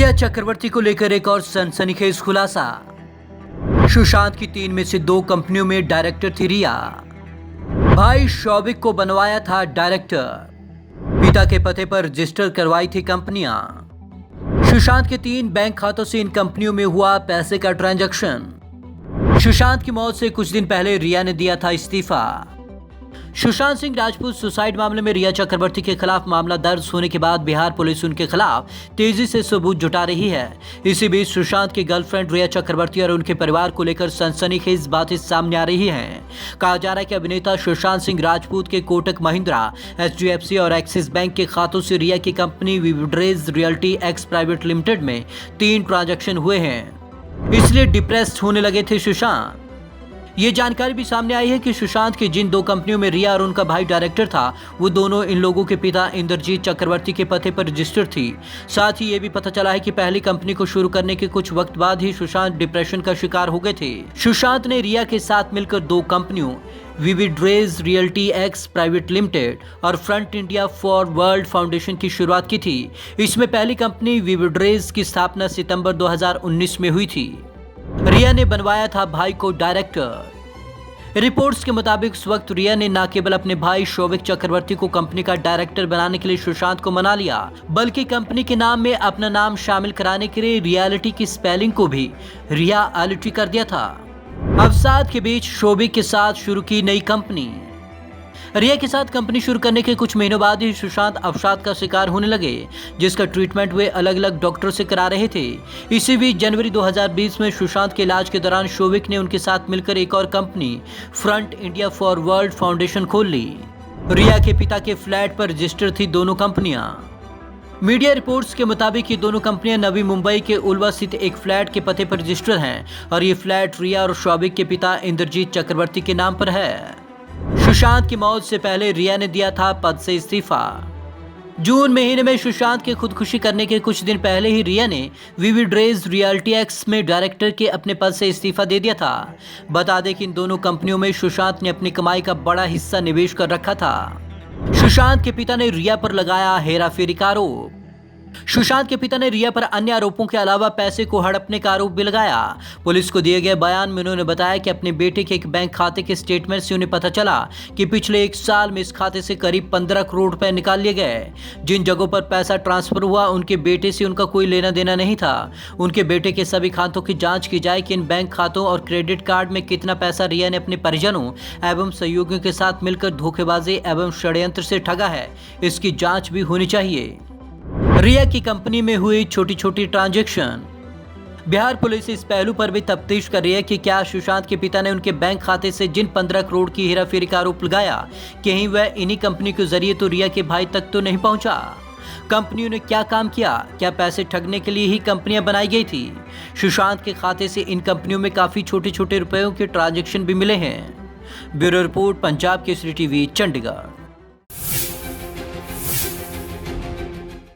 रिया चक्रवर्ती को लेकर एक और सनसनीखेज खुलासा। सुशांत की 3 में से 2 कंपनियों में डायरेक्टर थी रिया। भाई शौविक को बनवाया था डायरेक्टर। पिता के पते पर रजिस्टर करवाई थी कंपनियां। सुशांत के 3 बैंक खातों से इन कंपनियों में हुआ पैसे का ट्रांजैक्शन। सुशांत की मौत से कुछ दिन पहले रिया ने दिया था इस्तीफा। सुशांत सिंह राजपूत सुसाइड मामले में रिया चक्रवर्ती के खिलाफ मामला दर्ज होने के बाद बिहार पुलिस उनके खिलाफ तेजी से सबूत जुटा रही है। इसी बीच सुशांत की गर्लफ्रेंड रिया चक्रवर्ती और उनके परिवार को लेकर सनसनीखेज बातें सामने आ रही हैं। कहा जा रहा है कि अभिनेता सुशांत सिंह राजपूत के कोटक महिंद्रा, HDFC और एक्सिस बैंक के खातों से रिया की company Vividrage Rhealityx private limited में 3 ट्रांजैक्शन हुए हैं, इसलिए डिप्रेस्ड होने लगे थे सुशांत। ये जानकारी भी सामने आई है कि सुशांत की जिन 2 कंपनियों में रिया और उनका भाई डायरेक्टर था, वो दोनों इन लोगों के पिता इंद्रजीत चक्रवर्ती के पते पर रजिस्टर्ड थी। साथ ही ये भी पता चला है कि पहली कंपनी को शुरू करने के कुछ वक्त बाद ही सुशांत डिप्रेशन का शिकार हो गए थे। सुशांत ने रिया के साथ मिलकर 2 कंपनियों विविड्रेज रियल्टी एक्स प्राइवेट लिमिटेड और front India for world foundation की शुरुआत की थी। इसमें पहली कंपनी विविड्रेज की स्थापना सितंबर 2019 में हुई थी। रिया ने बनवाया था भाई को डायरेक्टर। रिपोर्ट्स के मुताबिक उस वक्त रिया ने न केवल अपने भाई शौविक चक्रवर्ती को कंपनी का डायरेक्टर बनाने के लिए सुशांत को मना लिया, बल्कि कंपनी के नाम में अपना नाम शामिल कराने के लिए रियलिटी की स्पेलिंग को भी रियलिटी कर दिया था। अवसाद के बीच शौविक के साथ शुरू की नई कंपनी। रिया के साथ कंपनी शुरू करने के कुछ महीनों बाद ही सुशांत अवसाद का शिकार होने लगे, जिसका ट्रीटमेंट वे अलग अलग डॉक्टरों से करा रहे थे। इसी बीच जनवरी 2020 में सुशांत के इलाज के दौरान शौविक ने उनके साथ मिलकर एक और company front India for world foundation खोल ली। रिया के पिता के फ्लैट पर रजिस्टर्ड थी दोनों कंपनियां। मीडिया रिपोर्ट्स के मुताबिक ये दोनों कंपनियां नवी मुंबई के उल्वा स्थित एक फ्लैट के पते पर रजिस्टर्ड हैं और ये फ्लैट रिया और शौविक के पिता इंद्रजीत चक्रवर्ती के नाम पर है। सुशांत की मौत से पहले रिया ने दिया था पद से इस्तीफा। जून महीने में सुशांत के खुदकुशी करने के कुछ दिन पहले ही रिया ने विविड्रेज रियल्टी एक्स में डायरेक्टर के अपने पद से इस्तीफा दे दिया था। बता दें कि इन दोनों कंपनियों में सुशांत ने अपनी कमाई का बड़ा हिस्सा निवेश कर रखा था। सुशांत के पिता ने रिया पर लगाया हेराफेरी का आरोप। सुशांत के पिता ने रिया पर अन्य आरोपों के अलावा पैसे को हड़पने का आरोप भी लगाया। पुलिस को दिए गए बयान में उन्होंने बताया कि अपने बेटे के एक बैंक खाते के स्टेटमेंट से उन्हें पता चला कि पिछले 1 साल में इस खाते से करीब 15 करोड़ रुपए निकाल लिए गए। जिन जगहों पर पैसा ट्रांसफर हुआ उनके बेटे से उनका कोई लेना देना नहीं था। उनके बेटे के सभी खातों की जाँच की जाए कि इन बैंक खातों और क्रेडिट कार्ड में कितना पैसा रिया ने अपने परिजनों एवं सहयोगियों के साथ मिलकर धोखेबाजी एवं षड्यंत्र से ठगा है, इसकी जाँच भी होनी चाहिए। रिया की कंपनी में हुई छोटी छोटी ट्रांजैक्शन। बिहार पुलिस इस पहलू पर भी तफ्तीश कर रही है कि क्या सुशांत के पिता ने उनके बैंक खाते से जिन 15 करोड़ की हेराफेरी का आरोप लगाया, कहीं वह इन्हीं कंपनी के जरिए तो रिया के भाई तक तो नहीं पहुंचा। कंपनियों ने क्या काम किया? क्या पैसे ठगने के लिए ही कंपनियां बनाई गई थी? सुशांत के खाते से इन कंपनियों में काफी छोटे छोटे रुपयों के ट्रांजैक्शन भी मिले हैं। Bureau report, Punjab Kesari TV, Chandigarh.